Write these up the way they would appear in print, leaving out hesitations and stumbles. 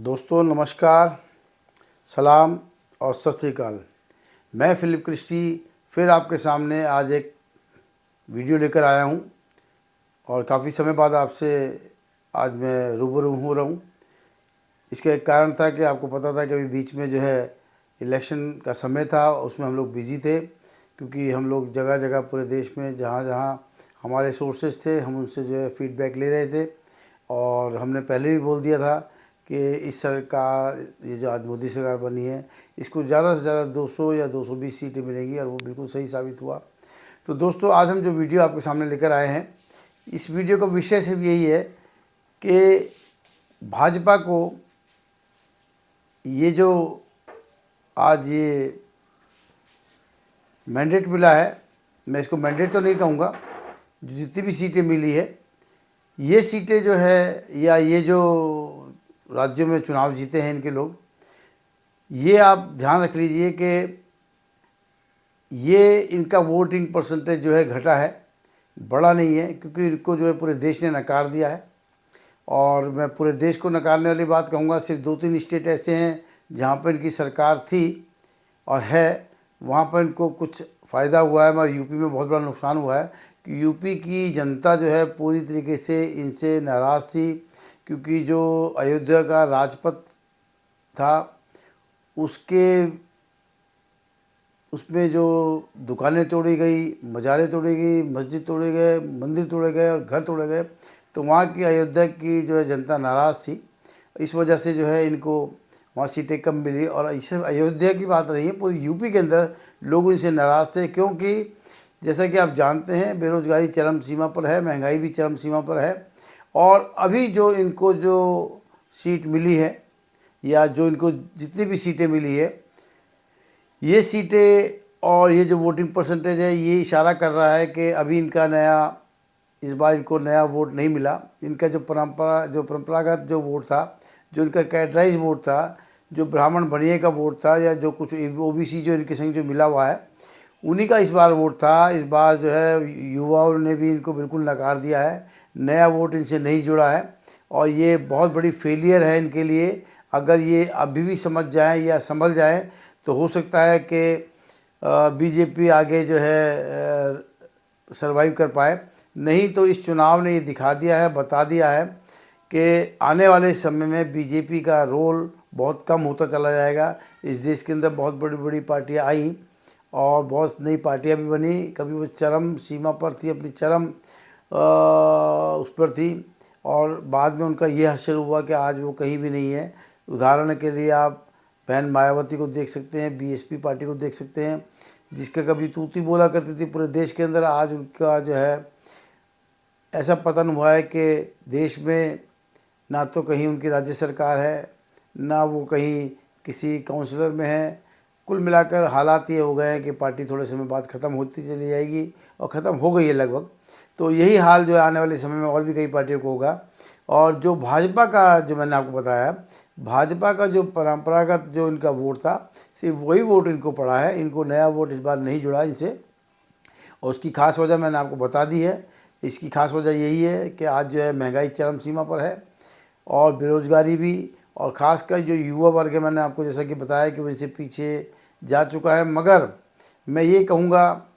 दोस्तों नमस्कार, सलाम और सत श्री अकाल। मैं फिलिप क्रिस्टी फिर आपके सामने आज एक वीडियो लेकर आया हूं और काफ़ी समय बाद आपसे आज मैं रूबरू हो रहा हूं। इसका एक कारण था कि आपको पता था कि अभी बीच में जो है इलेक्शन का समय था, उसमें हम लोग बिज़ी थे क्योंकि हम लोग जगह जगह पूरे देश में जहाँ जहाँ हमारे सोर्सेज थे हम उनसे जो है फीडबैक ले रहे थे। और हमने पहले भी बोल दिया था कि इस सरकार, ये जो आज मोदी सरकार बनी है, इसको ज़्यादा से ज़्यादा 200 या 220 सीटें मिलेंगी और वो बिल्कुल सही साबित हुआ। तो दोस्तों आज हम जो वीडियो आपके सामने लेकर आए हैं, इस वीडियो का विषय सिर्फ यही है कि भाजपा को ये जो आज ये मैंडेट मिला है, मैं इसको मैंडेट तो नहीं कहूँगा, जो जितनी भी सीटें मिली है, ये सीटें जो है या ये जो राज्यों में चुनाव जीते हैं इनके लोग, ये आप ध्यान रख लीजिए कि ये इनका वोटिंग परसेंटेज जो है घटा है, बड़ा नहीं है, क्योंकि इनको जो है पूरे देश ने नकार दिया है। और मैं पूरे देश को नकारने वाली बात कहूँगा, सिर्फ 2-3 स्टेट ऐसे हैं जहाँ पर इनकी सरकार थी और है, वहाँ पर इनको कुछ फ़ायदा हुआ है, मगर यूपी में बहुत बड़ा नुकसान हुआ है कि यूपी की जनता जो है पूरी तरीके से इनसे नाराज़ थी, क्योंकि जो अयोध्या का राजपथ था उसमें जो दुकानें तोड़ी गई, मज़ारें तोड़ी गई, मस्जिद तोड़े गए, मंदिर तोड़े गए और घर तोड़े गए, तो वहाँ की अयोध्या की जो है जनता नाराज़ थी। इस वजह से जो है इनको वहाँ सीटें कम मिली। और सिर्फ अयोध्या की बात नहीं है, पूरी यूपी के अंदर लोग इनसे नाराज़ थे, क्योंकि जैसा कि आप जानते हैं बेरोज़गारी चरम सीमा पर है, महंगाई भी चरम सीमा पर है। और अभी जो इनको जो सीट मिली है या जो इनको जितनी भी सीटें मिली है, ये सीटें और ये जो वोटिंग परसेंटेज है, ये इशारा कर रहा है कि अभी इस बार इनको नया वोट नहीं मिला। इनका जो परंपरागत जो वोट था, जो इनका कैटराइज वोट था, जो ब्राह्मण बनिए का वोट था, या जो कुछ ओबीसी जो इनके संग जो मिला हुआ है, उन्हीं का इस बार वोट था। इस बार जो है युवाओं ने भी इनको बिल्कुल नकार दिया है, नया वोट इनसे नहीं जुड़ा है। और ये बहुत बड़ी फेलियर है इनके लिए। अगर ये अभी भी समझ जाएं या संभल जाएं तो हो सकता है कि बीजेपी आगे जो है सरवाइव कर पाए। नहीं तो इस चुनाव ने ये दिखा दिया है, बता दिया है कि आने वाले समय में बीजेपी का रोल बहुत कम होता चला जाएगा। इस देश के अंदर बहुत बड़ी बड़ी पार्टियां आई और बहुत नई पार्टियां भी बनी। कभी वो चरम सीमा पर थी, अपनी चरम उस पर थी, और बाद में उनका ये हश्र हुआ कि आज वो कहीं भी नहीं है। उदाहरण के लिए आप बहन मायावती को देख सकते हैं, बीएसपी पार्टी को देख सकते हैं, जिसका कभी तूती बोला करती थी पूरे देश के अंदर, आज उनका जो है ऐसा पतन हुआ है कि देश में ना तो कहीं उनकी राज्य सरकार है, ना वो कहीं किसी काउंसलर में है। कुल मिलाकर हालात ये हो गए हैं कि पार्टी थोड़े समय बाद ख़त्म होती चली जाएगी, और ख़त्म हो गई है लगभग। तो यही हाल जो है आने वाले समय में और भी कई पार्टियों को होगा। और जो भाजपा का, जो मैंने आपको बताया, भाजपा का जो परंपरागत जो इनका वोट था, सिर्फ वही वोट इनको पड़ा है, इनको नया वोट इस बार नहीं जुड़ा इनसे। और उसकी खास वजह मैंने आपको बता दी है। इसकी खास वजह यही है कि आज जो है महंगाई चरम सीमा पर है और बेरोज़गारी भी, और ख़ासकर जो युवा वर्ग है, मैंने आपको जैसा कि बताया कि वो इनसे पीछे जा चुका है। मगर मैं ये कहूँगा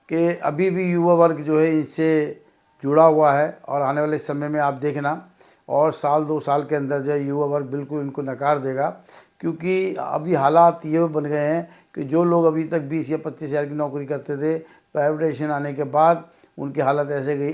कि अभी भी युवा वर्ग जो है इनसे जुड़ा हुआ है, और आने वाले समय में आप देखना और साल 2 साल के अंदर जो युवा वर्ग बिल्कुल इनको नकार देगा। क्योंकि अभी हालात ये बन गए हैं कि जो लोग अभी तक 20 या 25 हज़ार की नौकरी करते थे, प्राइवेटाइजेशन आने के बाद उनकी हालत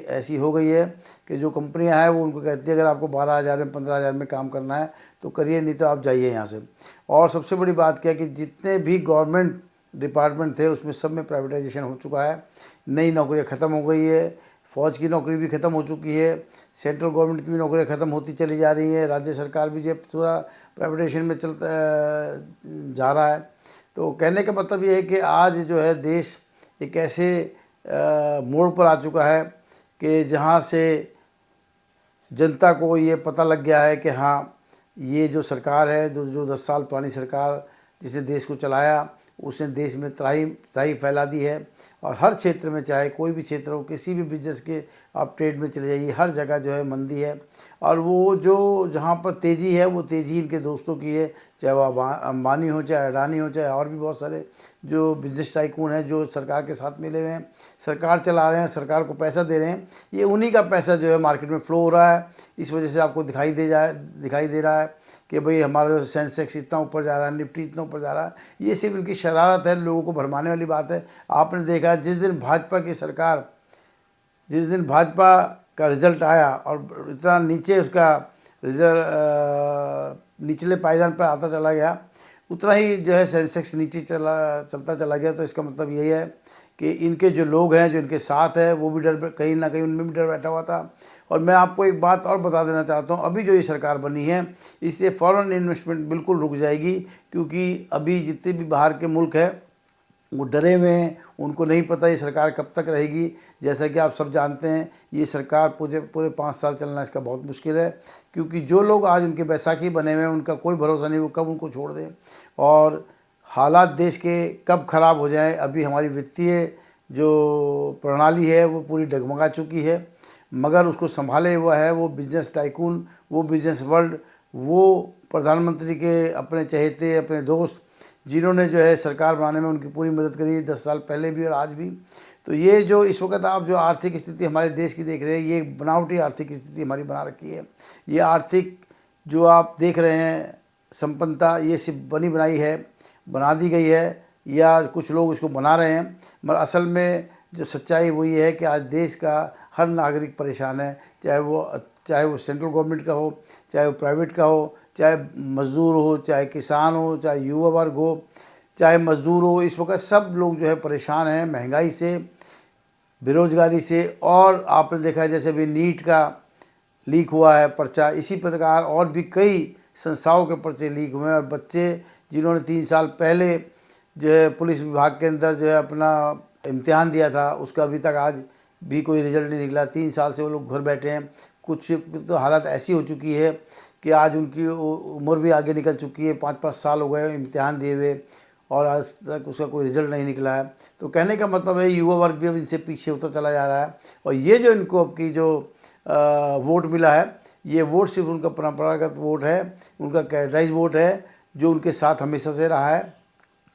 ऐसी हो गई है कि जो कंपनियां हैं वो उनको कहती है अगर आपको 12,000 में 15,000 में काम करना है तो करिए, नहीं तो आप जाइए यहाँ से। और सबसे बड़ी बात क्या है कि जितने भी गवर्नमेंट डिपार्टमेंट थे उसमें सब में प्राइवेटाइजेशन हो चुका है, नई नौकरियाँ ख़त्म हो गई है, फ़ौज की नौकरी भी ख़त्म हो चुकी है, सेंट्रल गवर्नमेंट की भी नौकरियाँ ख़त्म होती चली जा रही हैं, राज्य सरकार भी जो पूरा प्राइवेटाइजेशन में चलता जा रहा है। तो कहने का मतलब ये है कि आज जो है देश एक ऐसे मोड़ पर आ चुका है कि जहाँ से जनता को ये पता लग गया है कि हाँ, ये जो सरकार है, जो 10 साल पुरानी सरकार जिसने देश को चलाया, उसने देश में तबाही फैला दी है। और हर क्षेत्र में, चाहे कोई भी क्षेत्र हो, किसी भी बिजनेस के आप ट्रेड में चले जाइए, हर जगह जो है मंदी है। और वो जो जहाँ पर तेज़ी है वो तेज़ी इनके दोस्तों की है, चाहे वो अंबानी हो, चाहे अडानी हो, चाहे और भी बहुत सारे जो बिजनेस टाइकून हैं जो सरकार के साथ मिले हुए हैं, सरकार चला रहे हैं, सरकार को पैसा दे रहे हैं। ये उन्हीं का पैसा जो है मार्केट में फ़्लो हो रहा है। इस वजह से आपको दिखाई दे रहा है कि भाई हमारा सेंसेक्स इतना ऊपर जा रहा है, निफ्टी इतना ऊपर जा रहा है। ये सिर्फ इनकी शरारत है, लोगों को भरमाने वाली बात है। आपने देखा जिस दिन भाजपा का रिज़ल्ट आया और इतना नीचे उसका रिजल्ट निचले पायदान पर आता चला गया, उतना ही जो है सेंसेक्स नीचे चलता चला गया। तो इसका मतलब यही है कि इनके जो लोग हैं, जो इनके साथ है, वो भी डर, कहीं ना कहीं उनमें भी डर बैठा हुआ था। और मैं आपको एक बात और बता देना चाहता हूँ, अभी जो ये सरकार बनी है इससे फॉरेन इन्वेस्टमेंट बिल्कुल रुक जाएगी, क्योंकि अभी जितने भी बाहर के मुल्क हैं वो डरे हुए हैं, उनको नहीं पता ये सरकार कब तक रहेगी। जैसा कि आप सब जानते हैं, ये सरकार पूरे 5 साल चलना इसका बहुत मुश्किल है, क्योंकि जो लोग आज उनके बैसाखी बने हुए हैं उनका कोई भरोसा नहीं वो कब उनको छोड़ दें और हालात देश के कब ख़राब हो जाएं। अभी हमारी वित्तीय जो प्रणाली है वो पूरी डगमगा चुकी है, मगर उसको संभाले हुआ है वो बिजनेस टाइकून, वो बिजनेस वर्ल्ड, वो प्रधानमंत्री के अपने चहेते, अपने दोस्त, जिन्होंने जो है सरकार बनाने में उनकी पूरी मदद करी 10 साल पहले भी और आज भी। तो ये जो इस वक्त आप जो आर्थिक स्थिति हमारे देश की देख रहे हैं, ये बनावटी आर्थिक स्थिति हमारी बना रखी है। ये आर्थिक जो आप देख रहे हैं संपन्नता, ये सिर्फ बनी बनाई है, बना दी गई है, या कुछ लोग इसको बना रहे हैं, मगर असल में जो सच्चाई वो ये है कि आज देश का हर नागरिक परेशान है, चाहे वो सेंट्रल गवर्नमेंट का हो, चाहे वो प्राइवेट का हो, चाहे मज़दूर हो, चाहे किसान हो, चाहे युवा वर्ग हो, चाहे मज़दूर हो। इस वक्त सब लोग जो है परेशान हैं महंगाई से, बेरोज़गारी से। और आपने देखा है जैसे अभी नीट का लीक हुआ है पर्चा, इसी प्रकार और भी कई संस्थाओं के पर्चे लीक हुए हैं, और बच्चे जिन्होंने 3 साल पहले जो है पुलिस विभाग के अंदर जो है अपना इम्तिहान दिया था, उसका अभी तक आज भी कोई रिजल्ट नहीं निकला। 3 साल से वो लोग घर बैठे हैं। कुछ तो हालत ऐसी हो चुकी है कि आज उनकी उम्र भी आगे निकल चुकी है, 5-5 साल हो गए इम्तिहान दिए हुए और आज तक उसका कोई रिजल्ट नहीं निकला है। तो कहने का मतलब है युवा वर्ग भी अब इनसे पीछे होता चला जा रहा है। और ये जो इनको अब की जो वोट मिला है, ये वोट सिर्फ उनका परंपरागत वोट है, उनका कैरेक्टराइज वोट है, जो उनके साथ हमेशा से रहा है।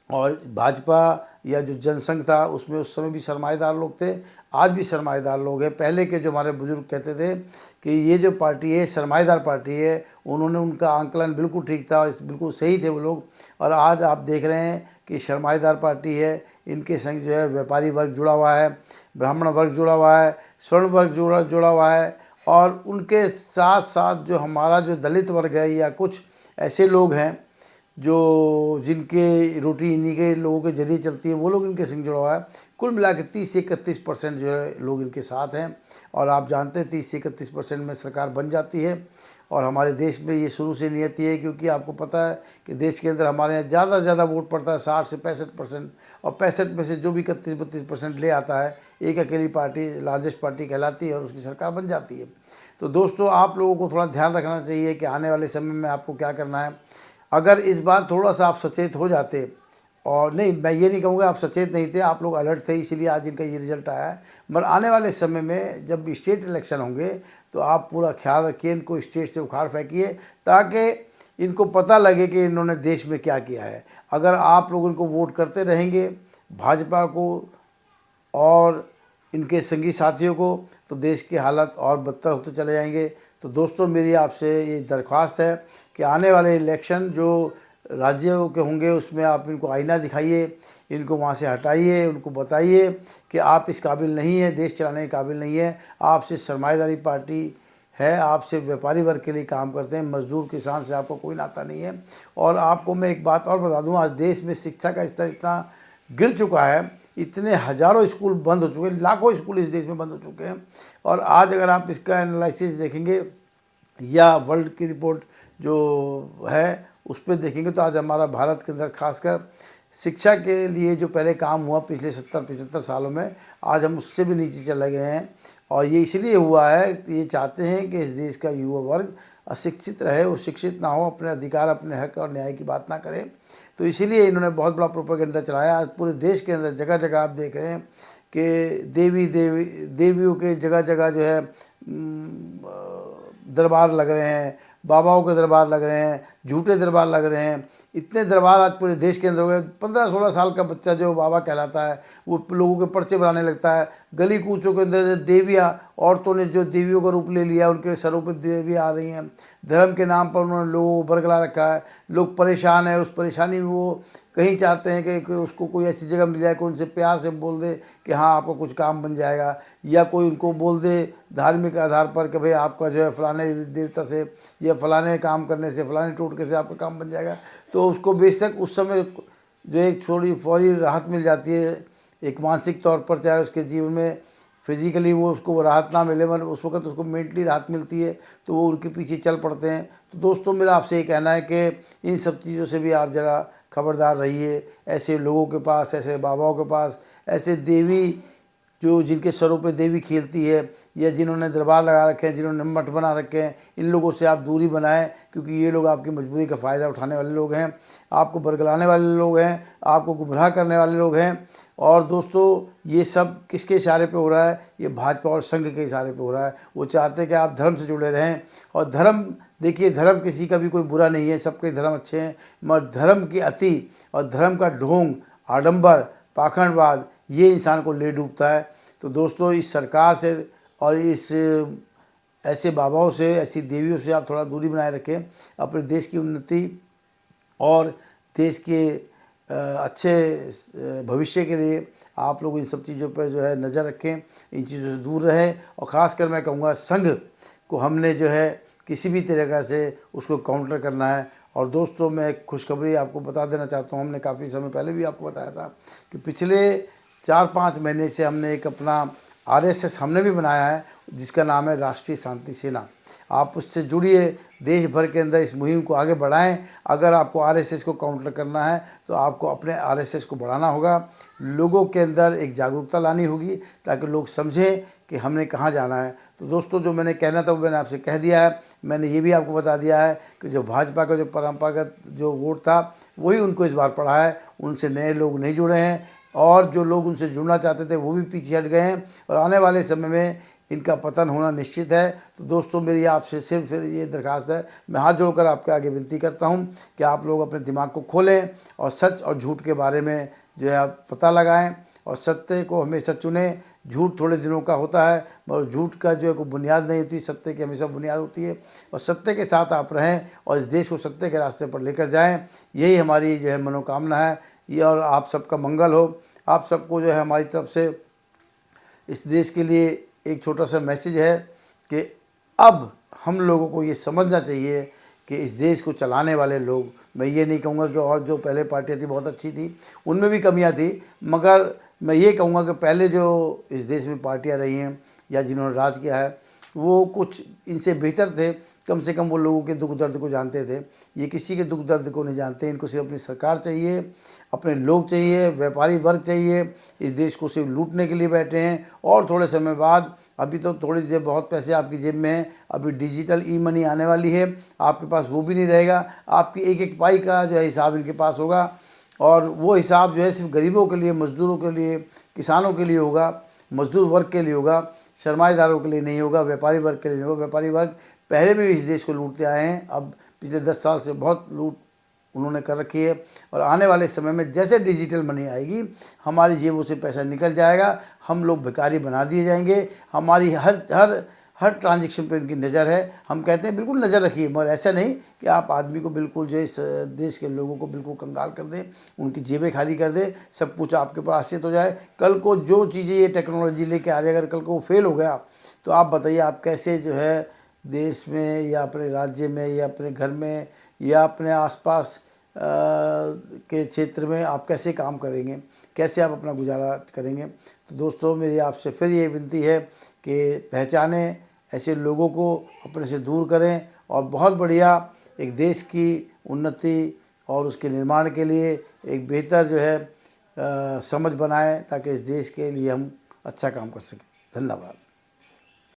और भाजपा या जो जनसंघ था उसमें उस समय भी सरमाएदार लोग थे, आज भी सरमाएदार लोग हैं। पहले के जो हमारे बुजुर्ग कहते थे कि ये जो पार्टी है सरमाएदार पार्टी है, उन्होंने उनका आंकलन बिल्कुल ठीक था, बिल्कुल सही थे वो लोग। और आज आप देख रहे हैं कि सरमाएदार पार्टी है, इनके संग जो है व्यापारी वर्ग जुड़ा हुआ है, ब्राह्मण वर्ग जुड़ा हुआ है, स्वर्ण वर्ग जुड़ा हुआ है, और उनके साथ साथ जो हमारा जो दलित वर्ग है या कुछ ऐसे लोग हैं जो जिनके रोटी इन्हीं के लोगों के जरिए चलती है, वो लोग इनके संग जुड़ा हुआ है। कुल मिला के 30 से 31% जो है लोग इनके साथ हैं। और आप जानते हैं 30 से 31% में सरकार बन जाती है। और हमारे देश में ये शुरू से नियति है, क्योंकि आपको पता है कि देश के अंदर हमारे यहाँ ज़्यादा से ज़्यादा वोट पड़ता है 60 से 65%, और 65 में से जो भी 31-32% ले आता है, एक अकेली पार्टी लार्जेस्ट पार्टी कहलाती है और उसकी सरकार बन जाती है। तो दोस्तों, आप लोगों को थोड़ा ध्यान रखना चाहिए कि आने वाले समय में आपको क्या करना है। अगर इस बार थोड़ा सा आप सचेत हो जाते, और नहीं, मैं ये नहीं कहूँगा आप सचेत नहीं थे, आप लोग अलर्ट थे, इसीलिए आज इनका ये रिजल्ट आया है। मगर आने वाले समय में जब स्टेट इलेक्शन होंगे तो आप पूरा ख्याल रखिए, इनको स्टेट से उखाड़ फेंकिए, ताकि इनको पता लगे कि इन्होंने देश में क्या किया है। अगर आप लोग इनको वोट करते रहेंगे भाजपा को और इनके संगी साथियों को, तो देश के हालात और बदतर होते चले जाएंगे। तो दोस्तों, मेरी आपसे ये दरख्वास्त है कि आने वाले इलेक्शन जो राज्यों के होंगे उसमें आप इनको आईना दिखाइए, इनको वहाँ से हटाइए, उनको बताइए कि आप इस काबिल नहीं है, देश चलाने के काबिल नहीं है, आप सिर्फ सरमाएदारी पार्टी है, आप सिर्फ व्यापारी वर्ग के लिए काम करते हैं, मजदूर किसान से आपको कोई नाता नहीं है। और आपको मैं एक बात और बता दूँ, आज देश में शिक्षा का स्तर इतना गिर चुका है, इतने हज़ारों स्कूल बंद हो चुके हैं, लाखों स्कूल इस देश में बंद हो चुके हैं। और आज अगर आप इसका एनालिसिस देखेंगे या वर्ल्ड की रिपोर्ट जो है उस पर देखेंगे, तो आज हमारा भारत के अंदर खासकर शिक्षा के लिए जो पहले काम हुआ पिछले 70-75 सालों में, आज हम उससे भी नीचे चले गए हैं। और ये इसलिए हुआ है कि ये चाहते हैं कि इस देश का युवा वर्ग अशिक्षित रहे, वो शिक्षित ना हो, अपने अधिकार, अपने हक और न्याय की बात ना करे। तो इसीलिए इन्होंने बहुत बड़ा प्रोपेगेंडा चलाया। आज पूरे देश के अंदर जगह जगह आप देख रहे हैं कि देवियों के जगह जगह जो है दरबार लग रहे हैं, बाबाओं के दरबार लग रहे हैं, झूठे दरबार लग रहे हैं। इतने दरबार आज पूरे देश के अंदर हो गए। 15-16 साल का बच्चा जो बाबा कहलाता है वो लोगों के पर्चे बनाने लगता है। गली कूचों के अंदर देवियाँ, औरतों ने जो देवियों का रूप ले लिया, उनके सरों पर देवियाँ आ रही हैं। धर्म के नाम पर उन्होंने लोगों को बरगला रखा है। लोग परेशान हैं, उस परेशानी में वो कहीं चाहते हैं कि उसको कोई ऐसी जगह मिल जाए, कोई उनसे प्यार से बोल दे कि हाँ आपका कुछ काम बन जाएगा, या कोई उनको बोल दे धार्मिक आधार पर कि भाई आपका जो है फलाने देवता से या फलाने काम करने से, फलाने टोटके से आपका काम बन जाएगा। तो उसको बेशक उस समय जो एक थोड़ी फौरी राहत मिल जाती है एक मानसिक तौर पर, चाहे उसके जीवन में फिजिकली वो उसको राहत ना मिले, मगर उस वक्त उसको मेंटली राहत मिलती है, तो वो उनके पीछे चल पड़ते हैं। तो दोस्तों मेरा आपसे ये कहना है कि इन सब चीज़ों से भी आप ज़रा खबरदार रहिए। ऐसे लोगों के पास, ऐसे बाबाओं के पास, ऐसे देवी जो जिनके सरों पे देवी खेलती है, या जिन्होंने दरबार लगा रखे हैं, जिन्होंने मठ बना रखे हैं, इन लोगों से आप दूरी बनाएं, क्योंकि ये लोग आपकी मजबूरी का फ़ायदा उठाने वाले लोग हैं, आपको बरगलाने वाले लोग हैं, आपको गुमराह करने वाले लोग हैं। और दोस्तों ये सब किसके इशारे पे हो रहा है? ये भाजपा और संघ के इशारे पे हो रहा है। वो चाहते हैं कि आप धर्म से जुड़े रहें। और धर्म, देखिए धर्म किसी का भी कोई बुरा नहीं है, सबके धर्म अच्छे हैं, मगर धर्म की अति और धर्म का ढोंग, आडंबर, पाखंडवाद, ये इंसान को ले डूबता है। तो दोस्तों इस सरकार से और इस ऐसे बाबाओं से, ऐसी देवियों से आप थोड़ा दूरी बनाए रखें। अपने देश की उन्नति और देश के अच्छे भविष्य के लिए आप लोग इन सब चीज़ों पर जो है नज़र रखें, इन चीज़ों से दूर रहें। और ख़ासकर मैं कहूँगा संघ को हमने जो है किसी भी तरीक़ा से उसको काउंटर करना है। और दोस्तों मैं एक खुशखबरी आपको बता देना चाहता हूँ। हमने काफ़ी समय पहले भी आपको बताया था कि पिछले 4-5 महीने से हमने एक अपना RSS हमने भी बनाया है, जिसका नाम है राष्ट्रीय शांति सेना। आप उससे जुड़िए, देश भर के अंदर इस मुहिम को आगे बढ़ाएं। अगर आपको RSS को काउंटर करना है तो आपको अपने RSS को बढ़ाना होगा, लोगों के अंदर एक जागरूकता लानी होगी, ताकि लोग समझें कि हमने कहाँ जाना है। तो दोस्तों जो मैंने कहना था वो मैंने आपसे कह दिया है। मैंने ये भी आपको बता दिया है कि जो भाजपा का जो परंपरागत जो वोट था वही उनको इस बार पड़ा है, उनसे नए लोग नहीं जुड़े हैं, और जो लोग उनसे जुड़ना चाहते थे वो भी पीछे हट गए हैं, और आने वाले समय में इनका पतन होना निश्चित है। तो दोस्तों मेरी आपसे सिर्फ ये दरख्वास्त है, मैं हाथ जोड़कर आपके आगे विनती करता हूं कि आप लोग अपने दिमाग को खोलें और सच और झूठ के बारे में जो है आप पता लगाएं, और सत्य को हमेशा चुनें। झूठ थोड़े दिनों का होता है, मगर झूठ का जो है कोई बुनियाद नहीं होती, सत्य की हमेशा बुनियाद होती है। और सत्य के साथ आप रहें और इस देश को सत्य के रास्ते पर लेकर जाएं, यही हमारी जो है मनोकामना है। ये और आप सबका मंगल हो। आप सबको जो है हमारी तरफ से इस देश के लिए एक छोटा सा मैसेज है कि अब हम लोगों को ये समझना चाहिए कि इस देश को चलाने वाले लोग, मैं ये नहीं कहूँगा कि और जो पहले पार्टियाँ थी बहुत अच्छी थी, उनमें भी कमियाँ थी, मगर मैं ये कहूँगा कि पहले जो इस देश में पार्टियाँ रही हैं या जिन्होंने राज किया है वो कुछ इनसे बेहतर थे। कम से कम वो लोगों के दुख दर्द को जानते थे। ये किसी के दुख दर्द को नहीं जानते। इनको सिर्फ अपनी सरकार चाहिए, अपने लोग चाहिए, व्यापारी वर्ग चाहिए। इस देश को सिर्फ लूटने के लिए बैठे हैं। और थोड़े समय बाद, अभी तो थोड़ी देर बहुत पैसे आपकी जेब में हैं, अभी डिजिटल ई मनी आने वाली है, आपके पास वो भी नहीं रहेगा। आपकी एक एक पाई का जो है हिसाब इनके पास होगा, और वो हिसाब जो है सिर्फ गरीबों के लिए, मज़दूरों के लिए, किसानों के लिए होगा, मज़दूर वर्ग के लिए होगा, सरमाएदारों के लिए नहीं होगा, व्यापारी वर्ग के लिए नहीं होगा। व्यापारी वर्ग पहले भी इस देश को लूटते आए हैं, अब पिछले 10 साल से बहुत लूट उन्होंने कर रखी है। और आने वाले समय में जैसे डिजिटल मनी आएगी, हमारी जेबों से पैसा निकल जाएगा, हम लोग भिखारी बना दिए जाएंगे। हमारी हर ट्रांजेक्शन पे इनकी नज़र है। हम कहते हैं बिल्कुल नज़र रखिए, मगर ऐसा नहीं कि आप आदमी को बिल्कुल जो इस देश के लोगों को बिल्कुल कंगाल कर दें, उनकी जेबें खाली कर दें, सब कुछ आपके ऊपर आश्रित हो जाए। कल को जो चीज़ें ये टेक्नोलॉजी लेके आ रही है, अगर कल को वो फेल हो गया तो आप बताइए आप कैसे जो है देश में या अपने राज्य में या अपने घर में या अपने आसपास के क्षेत्र में आप कैसे काम करेंगे, कैसे आप अपना गुजारा करेंगे। तो दोस्तों मेरी आपसे फिर ये विनती है कि पहचानें ऐसे लोगों को, अपने से दूर करें, और बहुत बढ़िया एक देश की उन्नति और उसके निर्माण के लिए एक बेहतर जो है समझ बनाएं, ताकि इस देश के लिए हम अच्छा काम कर सकें। धन्यवाद।